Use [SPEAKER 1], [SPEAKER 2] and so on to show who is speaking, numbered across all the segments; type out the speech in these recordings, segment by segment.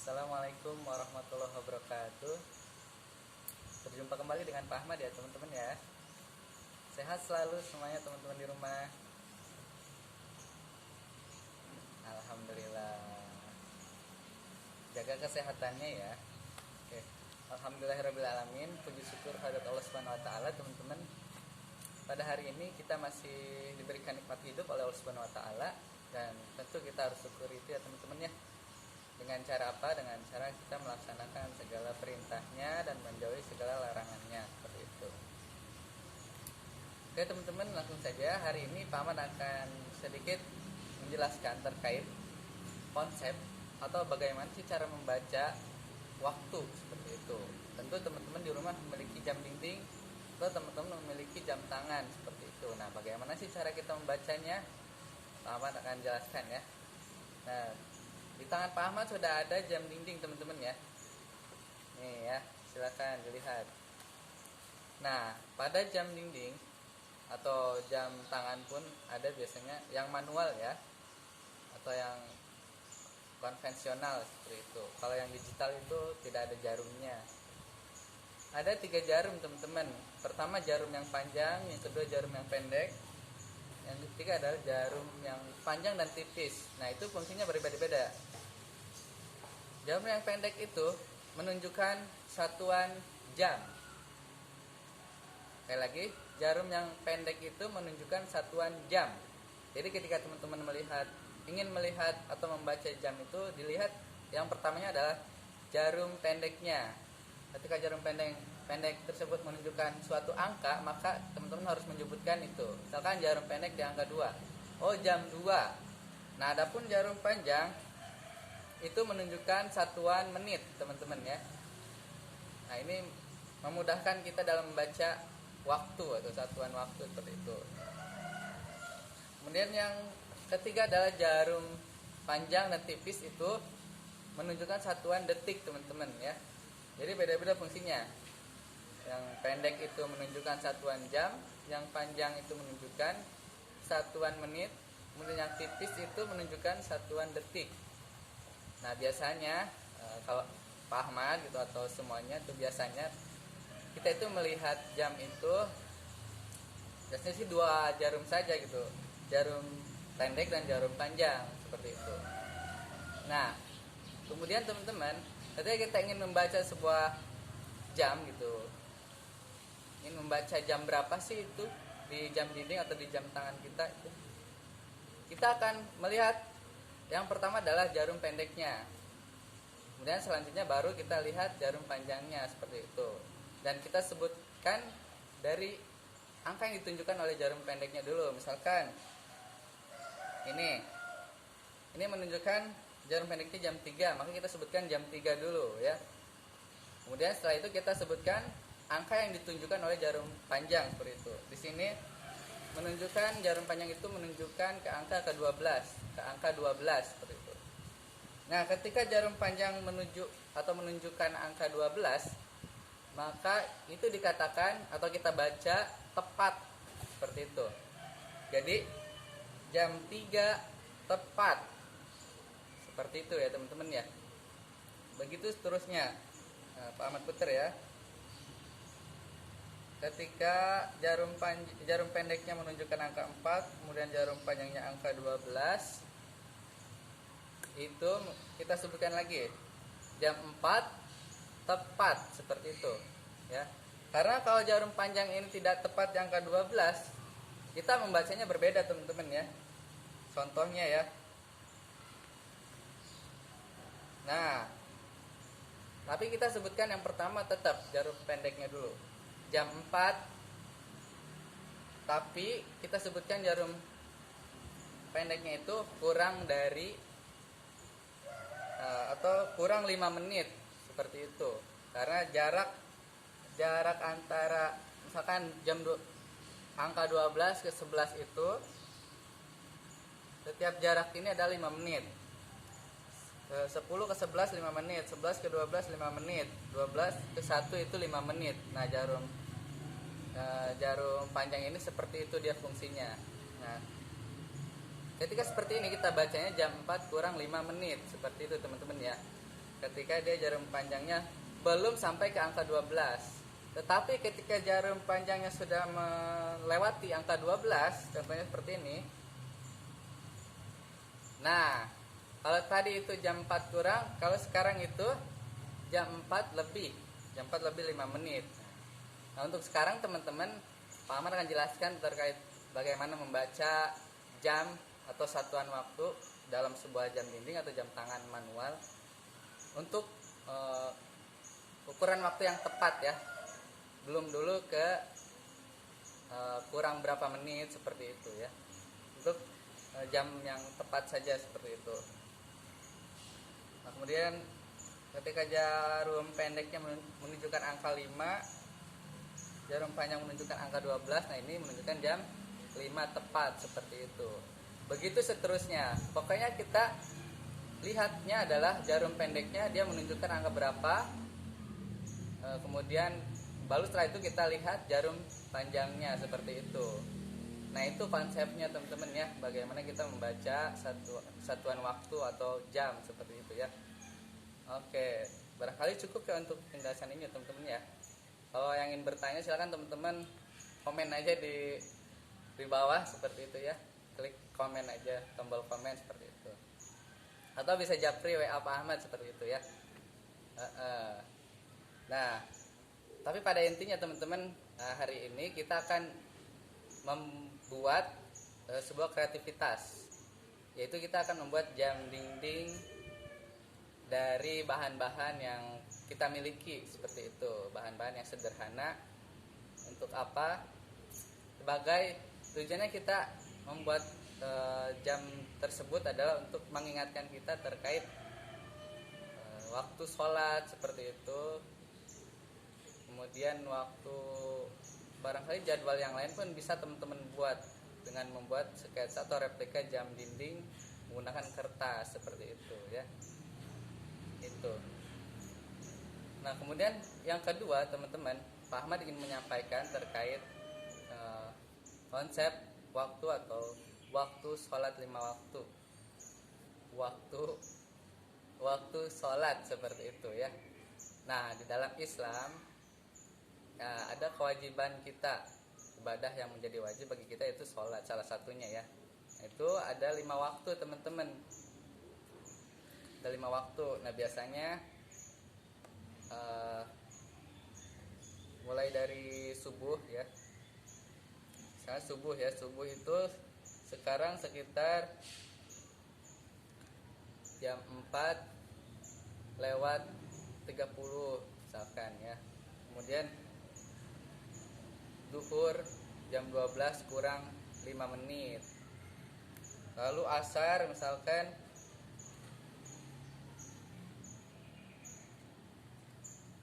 [SPEAKER 1] Assalamualaikum warahmatullahi wabarakatuh. Berjumpa kembali dengan Pak Ahmad ya teman-teman ya. Sehat selalu semuanya teman-teman di rumah. Alhamdulillah. Jaga kesehatannya ya. Oke. Alhamdulillahirobbilalamin. Puji syukur kehadirat Allah Subhanahu wa taala teman-teman. Pada hari ini kita masih diberikan nikmat hidup oleh Allah Subhanahu wa taala dan tentu kita harus syukuri itu ya teman-teman ya. Dengan cara apa? Dengan cara kita melaksanakan segala perintahnya dan menjauhi segala larangannya, seperti itu. Oke teman-teman, langsung saja. Hari ini Pak Ahmad akan sedikit menjelaskan terkait konsep atau bagaimana sih cara membaca waktu, seperti itu. Tentu teman-teman di rumah memiliki jam dinding atau teman-teman memiliki jam tangan, seperti itu. Nah, bagaimana sih cara kita membacanya? Pak Ahmad akan jelaskan ya. Nah, di tangan Pak Ahmad sudah ada jam dinding teman-teman ya. Nih ya, silakan dilihat. Nah, pada jam dinding atau jam tangan pun ada biasanya yang manual ya, atau yang konvensional seperti itu. Kalau yang digital itu tidak ada jarumnya. Ada 3 jarum teman-teman. Pertama jarum yang panjang, yang kedua jarum yang pendek, yang ketiga adalah jarum yang panjang dan tipis. Nah, itu fungsinya berbeda-beda. Jarum yang pendek itu menunjukkan satuan jam. Sekali lagi, jarum yang pendek itu menunjukkan satuan jam. Jadi ketika teman-teman ingin melihat atau membaca jam itu, dilihat yang pertamanya adalah jarum pendeknya. Ketika jarum pendek tersebut menunjukkan suatu angka, maka teman-teman harus menyebutkan itu. Misalkan jarum pendek di angka 2. Oh, jam 2. Nah, adapun jarum panjang itu menunjukkan satuan menit, teman-teman ya. Nah, ini memudahkan kita dalam membaca waktu atau satuan waktu seperti itu. Kemudian yang ketiga adalah jarum panjang dan tipis, itu menunjukkan satuan detik, teman-teman ya. Jadi beda-beda fungsinya. Yang pendek itu menunjukkan satuan jam, yang panjang itu menunjukkan satuan menit, kemudian yang tipis itu menunjukkan satuan detik. Nah, biasanya kalau Pak Ahmad gitu atau semuanya itu biasanya kita itu melihat jam itu biasanya sih 2 jarum saja gitu. Jarum pendek dan jarum panjang seperti itu. Nah, kemudian teman-teman, ketika kita ingin membaca sebuah jam gitu, ingin membaca jam berapa sih itu di jam dinding atau di jam tangan kita itu, kita akan melihat yang pertama adalah jarum pendeknya. Kemudian selanjutnya baru kita lihat jarum panjangnya seperti itu. Dan kita sebutkan dari angka yang ditunjukkan oleh jarum pendeknya dulu. Misalkan ini menunjukkan jarum pendeknya jam 3, maka kita sebutkan jam 3 dulu ya. Kemudian setelah itu kita sebutkan angka yang ditunjukkan oleh jarum panjang seperti itu. Di sini menunjukkan jarum panjang itu menunjukkan ke angka ke-12, ke angka 12 seperti itu. Nah, ketika jarum panjang menunjukkan angka 12, maka itu dikatakan atau kita baca tepat seperti itu. Jadi jam 3 tepat. Seperti itu ya teman-teman ya. Begitu seterusnya. Nah, Pak Ahmad putar ya. Ketika jarum pendeknya menunjukkan angka 4, kemudian jarum panjangnya angka 12, itu kita sebutkan lagi jam 4 tepat, seperti itu ya. Karena kalau jarum panjang ini tidak tepat di angka 12, kita membacanya berbeda teman-teman ya. Contohnya ya. Nah, tapi kita sebutkan yang pertama tetap jarum pendeknya dulu. Jam 4, tapi kita sebutkan jarum pendeknya itu kurang dari atau kurang 5 menit seperti itu. Karena jarak antara misalkan angka 12 ke 11 itu setiap jarak ini ada 5 menit. 10 ke 11 5 menit, 11 ke 12 5 menit, 12 ke 1 itu 5 menit. Nah, jarum panjang ini seperti itu dia fungsinya. Nah, ketika seperti ini kita bacanya jam 4 kurang 5 menit seperti itu teman-teman ya. ketika dia jarum panjangnya belum sampai ke angka 12. Tetapi ketika jarum panjangnya sudah melewati angka 12, contohnya seperti ini. Nah, kalau tadi itu jam 4 kurang, kalau sekarang itu jam 4 lebih. Jam 4 lebih 5 menit. Nah, untuk sekarang teman-teman, Pak Ahmad akan jelaskan terkait bagaimana membaca jam atau satuan waktu dalam sebuah jam dinding atau jam tangan manual untuk ukuran waktu yang tepat ya. Belum dulu ke kurang berapa menit seperti itu ya. Untuk jam yang tepat saja seperti itu. Nah, kemudian ketika jarum pendeknya menunjukkan angka 5, jarum panjang menunjukkan angka 12, nah ini menunjukkan jam 5 tepat seperti itu. Begitu seterusnya. Pokoknya kita lihatnya adalah jarum pendeknya dia menunjukkan angka berapa. Kemudian baru setelah itu kita lihat jarum panjangnya seperti itu. Nah, itu konsepnya teman-teman ya, bagaimana kita membaca satuan waktu atau jam seperti itu ya. Oke, barangkali cukup ya untuk penjelasan ini teman-teman ya. Kalau yang ingin bertanya silakan teman-teman komen aja di bawah seperti itu ya. Klik komen aja, tombol komen seperti itu. Atau bisa japri WA Pak Ahmad seperti itu ya. Nah, tapi pada intinya teman-teman, hari ini kita akan membuat sebuah kreativitas, yaitu kita akan membuat jam dinding dari bahan-bahan yang kita miliki seperti itu, bahan-bahan yang sederhana. Untuk apa? Sebagai tujuannya kita membuat jam tersebut adalah untuk mengingatkan kita terkait waktu sholat seperti itu. Kemudian waktu barangkali jadwal yang lain pun bisa teman-teman buat dengan membuat sketsa atau replika jam dinding menggunakan kertas seperti itu ya. Itu. Nah, kemudian yang kedua teman-teman, Pak Ahmad ingin menyampaikan terkait konsep waktu atau waktu sholat 5 waktu. Waktu sholat seperti itu ya. Nah, di dalam Islam ada kewajiban kita, ibadah yang menjadi wajib bagi kita itu sholat, salah satunya ya. Itu ada 5 waktu teman-teman. Ada 5 waktu. Nah, biasanya mulai dari subuh ya. Misalnya subuh itu sekarang sekitar jam 4 lewat 30 misalkan ya. Kemudian zuhur jam 12 kurang 5 menit. Lalu asar misalkan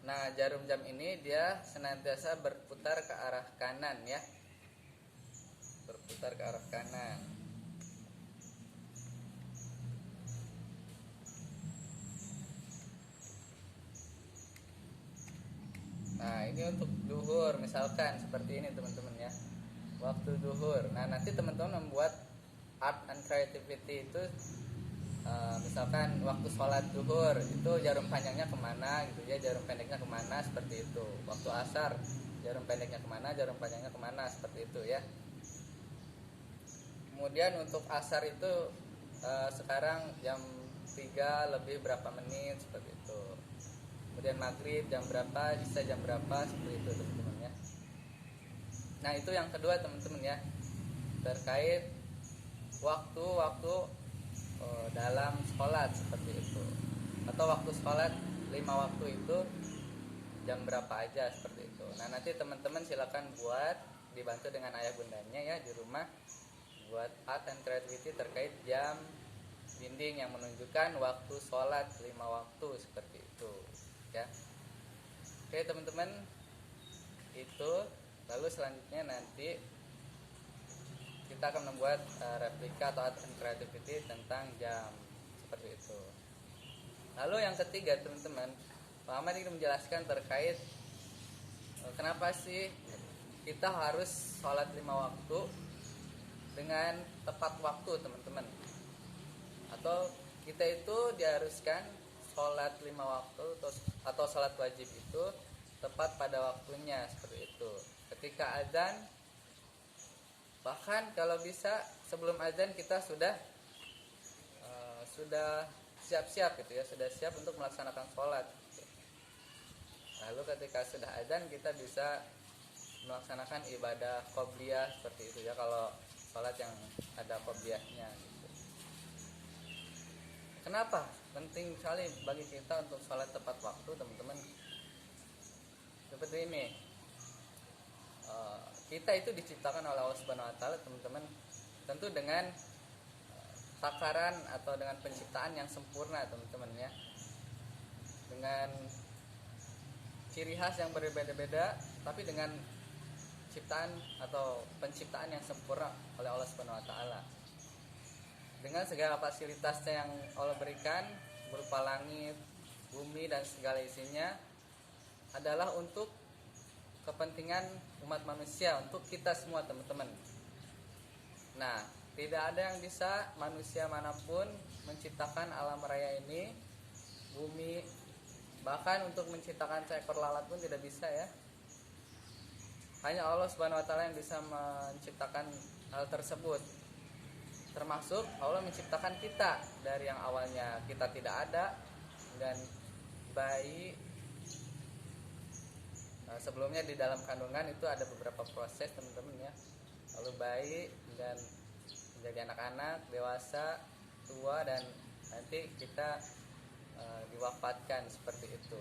[SPEAKER 1] nah, jarum jam ini dia senantiasa berputar ke arah kanan ya. Berputar ke arah kanan. Nah, ini untuk duhur misalkan seperti ini teman-teman ya. Waktu duhur. Nah, nanti teman-teman membuat art and creativity itu misalkan waktu sholat duhur itu jarum panjangnya kemana gitu ya, jarum pendeknya kemana seperti itu. Waktu asar jarum pendeknya kemana, jarum panjangnya kemana seperti itu ya. Kemudian untuk asar itu sekarang jam 3 lebih berapa menit seperti itu. Kemudian maghrib jam berapa, isya jam berapa seperti itu teman-teman ya. Nah, itu yang kedua teman-teman ya, terkait waktu-waktu dalam sholat seperti itu, atau waktu sholat 5 waktu itu jam berapa aja seperti itu. Nah, nanti teman-teman silakan buat, dibantu dengan ayah bundanya ya di rumah, buat art and creativity terkait jam dinding yang menunjukkan waktu sholat 5 waktu seperti itu ya. Oke teman-teman, itu. Lalu selanjutnya nanti kita akan membuat replika atau art and creativity tentang jam seperti itu. Lalu yang ketiga teman-teman, Pak Ahmad ingin menjelaskan terkait kenapa sih kita harus sholat 5 waktu dengan tepat waktu teman-teman, atau kita itu diharuskan sholat 5 waktu atau sholat wajib itu tepat pada waktunya, seperti itu. Ketika azan, bahkan kalau bisa sebelum azan kita sudah siap-siap gitu ya, sudah siap untuk melaksanakan sholat. Lalu ketika sudah azan kita bisa melaksanakan ibadah qobliyah seperti itu ya, kalau sholat yang ada qobliyahnya gitu. Kenapa penting sekali bagi kita untuk sholat tepat waktu, teman-teman? Seperti ini, kita itu diciptakan oleh Allah Subhanahu Wa Taala, teman-teman, tentu dengan takaran atau dengan penciptaan yang sempurna, teman-teman ya, dengan ciri khas yang berbeda-beda, tapi dengan ciptaan atau penciptaan yang sempurna oleh Allah Subhanahu Wa Taala, dengan segala fasilitasnya yang Allah berikan berupa langit, bumi dan segala isinya adalah untuk kepentingan umat manusia, untuk kita semua, teman-teman. Nah, tidak ada yang bisa manusia manapun menciptakan alam raya ini, bumi, bahkan untuk menciptakan seekor lalat pun tidak bisa ya. Hanya Allah Subhanahu Wa Taala yang bisa menciptakan hal tersebut. Termasuk Allah menciptakan kita dari yang awalnya kita tidak ada dan bayi. Sebelumnya di dalam kandungan itu ada beberapa proses, teman-teman ya. Lalu bayi dan menjadi anak-anak, dewasa, tua, dan nanti kita diwafatkan, seperti itu.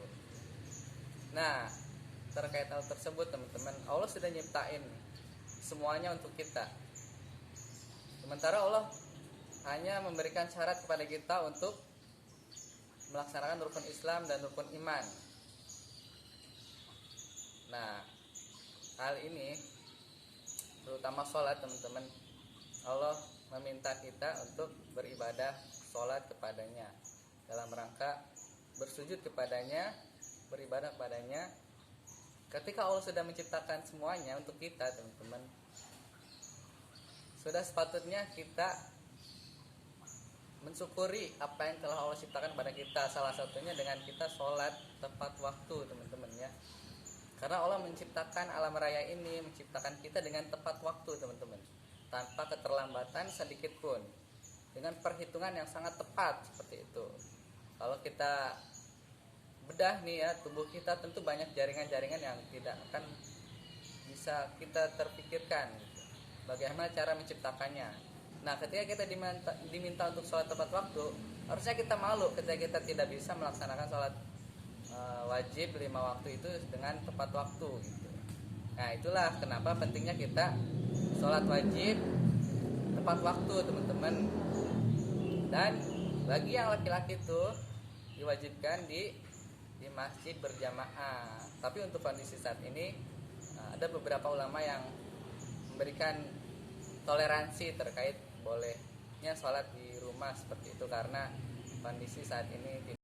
[SPEAKER 1] Nah, terkait hal tersebut, teman-teman, Allah sudah nyiptain semuanya untuk kita. Sementara Allah hanya memberikan syarat kepada kita untuk melaksanakan rukun Islam dan rukun iman. Nah, hal ini terutama sholat, teman-teman, Allah meminta kita untuk beribadah sholat kepadanya dalam rangka bersujud kepadanya, beribadah kepadanya. Ketika Allah sudah menciptakan semuanya untuk kita, teman-teman, sudah sepatutnya kita mensyukuri apa yang telah Allah ciptakan pada kita. Salah satunya dengan kita sholat tepat waktu, teman-teman ya. Karena Allah menciptakan alam raya ini, menciptakan kita dengan tepat waktu, teman-teman, tanpa keterlambatan sedikit pun, dengan perhitungan yang sangat tepat, seperti itu. Kalau kita bedah nih ya, tubuh kita tentu banyak jaringan-jaringan yang tidak akan bisa kita terpikirkan gitu, bagaimana cara menciptakannya. Nah, ketika kita diminta untuk sholat tepat waktu, harusnya kita malu ketika kita tidak bisa melaksanakan sholat wajib 5 waktu itu dengan tepat waktu gitu. Nah, itulah kenapa pentingnya kita sholat wajib tepat waktu, teman-teman. Dan bagi yang laki-laki itu diwajibkan di masjid berjamaah. Tapi untuk kondisi saat ini ada beberapa ulama yang memberikan toleransi terkait bolehnya sholat di rumah seperti itu, karena kondisi saat ini